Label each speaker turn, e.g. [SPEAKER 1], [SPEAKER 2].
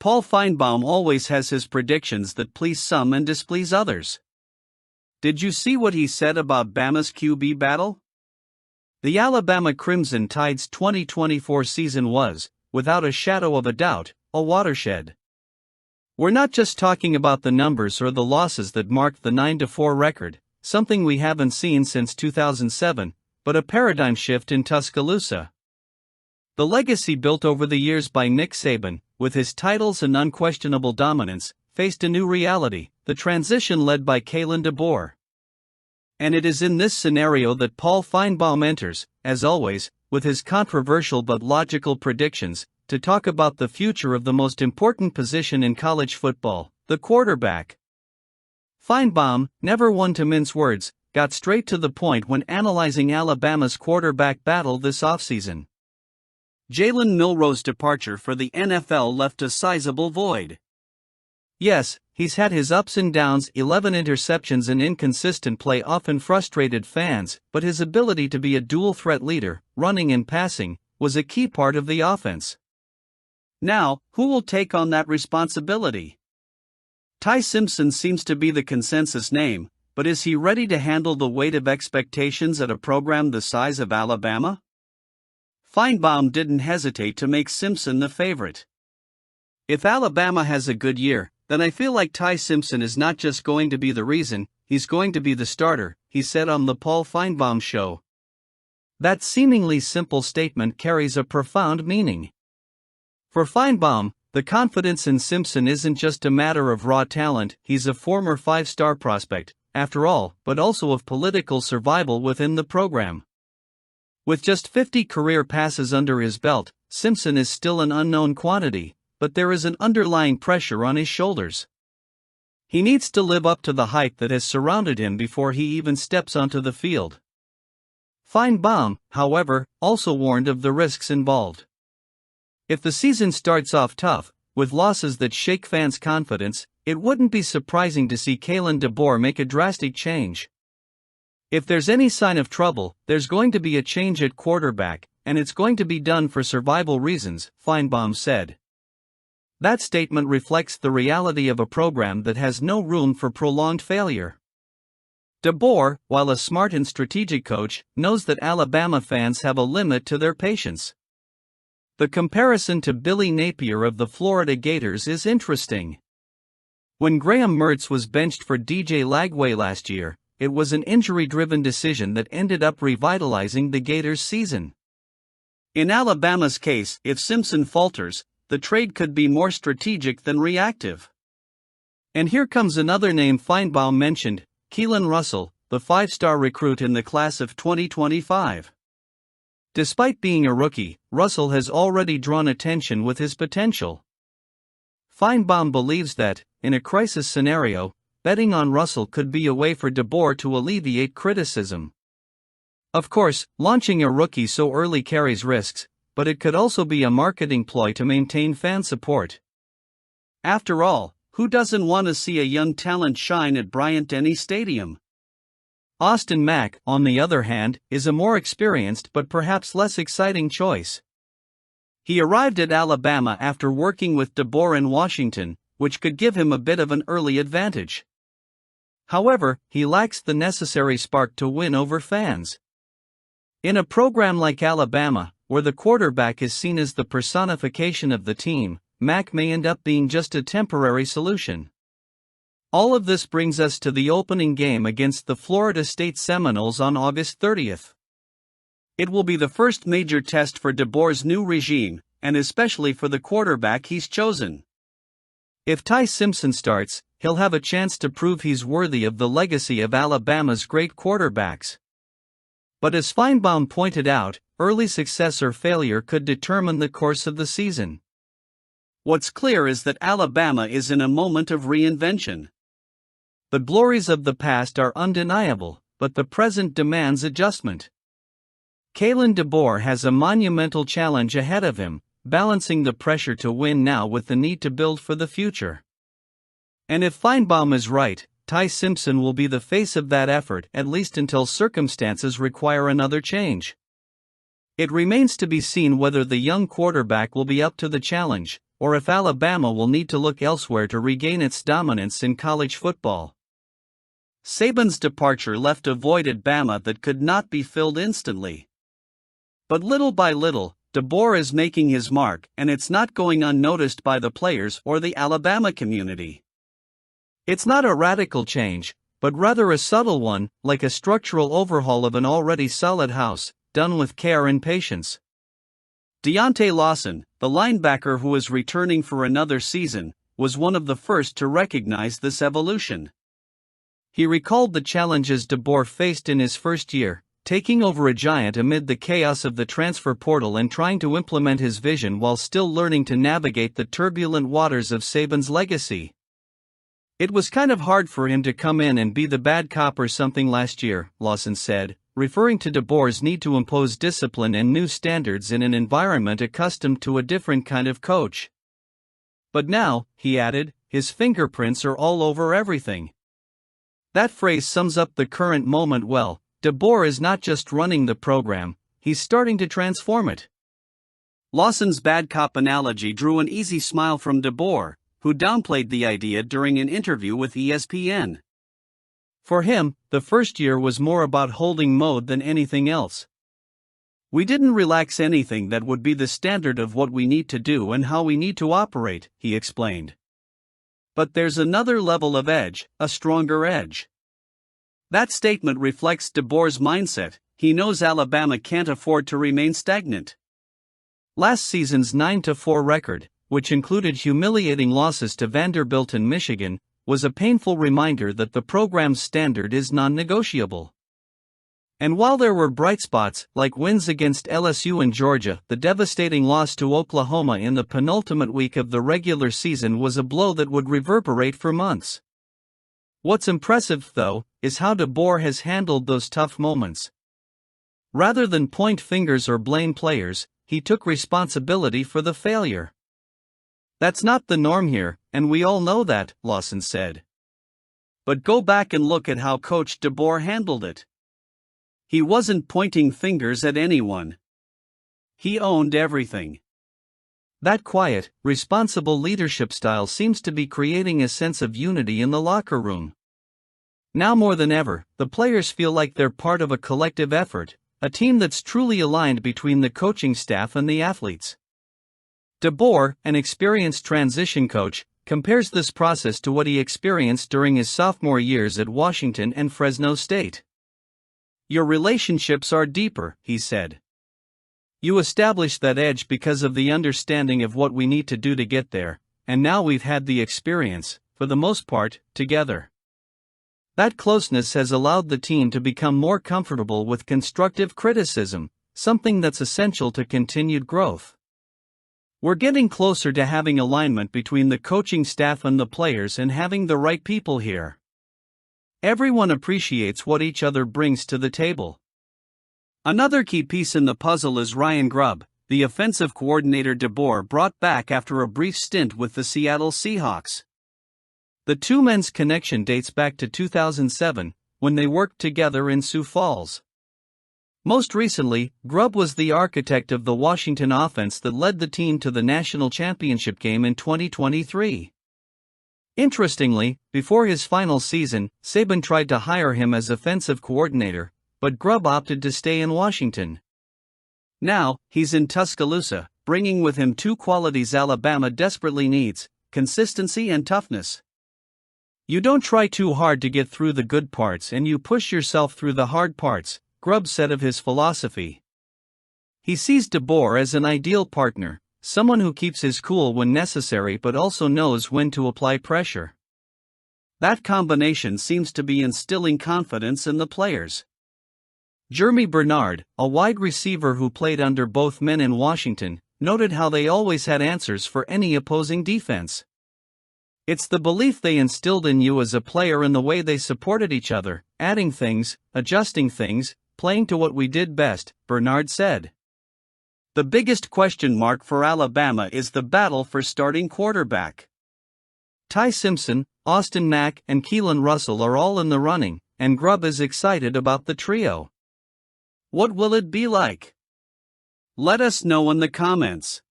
[SPEAKER 1] Paul Finebaum always has his predictions that please some and displease others. Did you see what he said about Bama's QB battle? The Alabama Crimson Tide's 2024 season was, without a shadow of a doubt, a watershed. We're not just talking about the numbers or the losses that marked the 9-4 record, something we haven't seen since 2007, but a paradigm shift in Tuscaloosa. The legacy built over the years by Nick Saban, with his titles and unquestionable dominance, faced a new reality, the transition led by Kalen DeBoer. And it is in this scenario that Paul Finebaum enters, as always, with his controversial but logical predictions, to talk about the future of the most important position in college football, the quarterback. Finebaum, never one to mince words, got straight to the point when analyzing Alabama's quarterback battle this offseason. Jalen Milroe's departure for the NFL left a sizable void. Yes, he's had his ups and downs, 11 interceptions and inconsistent play often frustrated fans, but his ability to be a dual-threat leader, running and passing, was a key part of the offense. Now, who will take on that responsibility? Ty Simpson seems to be the consensus name, but is he ready to handle the weight of expectations at a program the size of Alabama? Finebaum didn't hesitate to make Simpson the favorite. If Alabama has a good year, then I feel like Ty Simpson is not just going to be the reason, he's going to be the starter, he said on the Paul Finebaum Show. That seemingly simple statement carries a profound meaning. For Finebaum, the confidence in Simpson isn't just a matter of raw talent, he's a former five-star prospect, after all, but also of political survival within the program. With just 50 career passes under his belt, Simpson is still an unknown quantity, but there is an underlying pressure on his shoulders. He needs to live up to the hype that has surrounded him before he even steps onto the field. Finebaum, however, also warned of the risks involved. If the season starts off tough, with losses that shake fans' confidence, it wouldn't be surprising to see Kalen DeBoer make a drastic change. If there's any sign of trouble, there's going to be a change at quarterback, and it's going to be done for survival reasons, Finebaum said. That statement reflects the reality of a program that has no room for prolonged failure. DeBoer, while a smart and strategic coach, knows that Alabama fans have a limit to their patience. The comparison to Billy Napier of the Florida Gators is interesting. When Graham Mertz was benched for DJ Lagway last year, it was an injury-driven decision that ended up revitalizing the Gators' season. In Alabama's case, if Simpson falters, the trade could be more strategic than reactive. And here comes another name Finebaum mentioned, Keelan Russell, the five-star recruit in the class of 2025. Despite being a rookie, Russell has already drawn attention with his potential. Finebaum believes that, in a crisis scenario, betting on Russell could be a way for DeBoer to alleviate criticism. Of course, launching a rookie so early carries risks, but it could also be a marketing ploy to maintain fan support. After all, who doesn't want to see a young talent shine at Bryant-Denny Stadium? Austin Mack, on the other hand, is a more experienced but perhaps less exciting choice. He arrived at Alabama after working with DeBoer in Washington, which could give him a bit of an early advantage. However, he lacks the necessary spark to win over fans. In a program like Alabama, where the quarterback is seen as the personification of the team, Mack may end up being just a temporary solution. All of this brings us to the opening game against the Florida State Seminoles on August 30th. It will be the first major test for DeBoer's new regime, and especially for the quarterback he's chosen. If Ty Simpson starts, he'll have a chance to prove he's worthy of the legacy of Alabama's great quarterbacks. But as Finebaum pointed out, early success or failure could determine the course of the season. What's clear is that Alabama is in a moment of reinvention. The glories of the past are undeniable, but the present demands adjustment. Kalen DeBoer has a monumental challenge ahead of him, balancing the pressure to win now with the need to build for the future. And if Finebaum is right, Ty Simpson will be the face of that effort at least until circumstances require another change. It remains to be seen whether the young quarterback will be up to the challenge, or if Alabama will need to look elsewhere to regain its dominance in college football. Saban's departure left a void at Bama that could not be filled instantly. But little by little, DeBoer is making his mark, and it's not going unnoticed by the players or the Alabama community. It's not a radical change, but rather a subtle one, like a structural overhaul of an already solid house, done with care and patience. Deontay Lawson, the linebacker who is returning for another season, was one of the first to recognize this evolution. He recalled the challenges DeBoer faced in his first year, taking over a giant amid the chaos of the transfer portal and trying to implement his vision while still learning to navigate the turbulent waters of Saban's legacy. It was kind of hard for him to come in and be the bad cop or something last year, Lawson said, referring to DeBoer's need to impose discipline and new standards in an environment accustomed to a different kind of coach. But now, he added, his fingerprints are all over everything. That phrase sums up the current moment well. DeBoer is not just running the program, he's starting to transform it. Lawson's bad cop analogy drew an easy smile from DeBoer, who downplayed the idea during an interview with ESPN. For him, the first year was more about holding mode than anything else. We didn't relax anything that would be the standard of what we need to do and how we need to operate, he explained. But there's another level of edge, a stronger edge. That statement reflects DeBoer's mindset. He knows Alabama can't afford to remain stagnant. Last season's 9-4 record, which included humiliating losses to Vanderbilt and Michigan, was a painful reminder that the program's standard is non-negotiable. And while there were bright spots, like wins against LSU and Georgia, the devastating loss to Oklahoma in the penultimate week of the regular season was a blow that would reverberate for months. What's impressive, though, is how DeBoer has handled those tough moments. Rather than point fingers or blame players, he took responsibility for the failure. That's not the norm here, and we all know that, Lawson said. But go back and look at how Coach DeBoer handled it. He wasn't pointing fingers at anyone. He owned everything. That quiet, responsible leadership style seems to be creating a sense of unity in the locker room. Now more than ever, the players feel like they're part of a collective effort, a team that's truly aligned between the coaching staff and the athletes. DeBoer, an experienced transition coach, compares this process to what he experienced during his sophomore years at Washington and Fresno State. Your relationships are deeper, he said. You establish that edge because of the understanding of what we need to do to get there, and now we've had the experience, for the most part, together. That closeness has allowed the team to become more comfortable with constructive criticism, something that's essential to continued growth. We're getting closer to having alignment between the coaching staff and the players and having the right people here. Everyone appreciates what each other brings to the table. Another key piece in the puzzle is Ryan Grubb, the offensive coordinator DeBoer brought back after a brief stint with the Seattle Seahawks. The two men's connection dates back to 2007, when they worked together in Sioux Falls. Most recently, Grubb was the architect of the Washington offense that led the team to the national championship game in 2023. Interestingly, before his final season, Saban tried to hire him as offensive coordinator, but Grubb opted to stay in Washington. Now, he's in Tuscaloosa, bringing with him two qualities Alabama desperately needs: consistency and toughness. You don't try too hard to get through the good parts and you push yourself through the hard parts, Grubb said of his philosophy. He sees DeBoer as an ideal partner, someone who keeps his cool when necessary but also knows when to apply pressure. That combination seems to be instilling confidence in the players. Jeremy Bernard, a wide receiver who played under both men in Washington, noted how they always had answers for any opposing defense. It's the belief they instilled in you as a player and the way they supported each other, adding things, adjusting things, playing to what we did best, Bernard said. The biggest question mark for Alabama is the battle for starting quarterback. Ty Simpson, Austin Mack, and Keelan Russell are all in the running, and Grubb is excited about the trio. What will it be like? Let us know in the comments.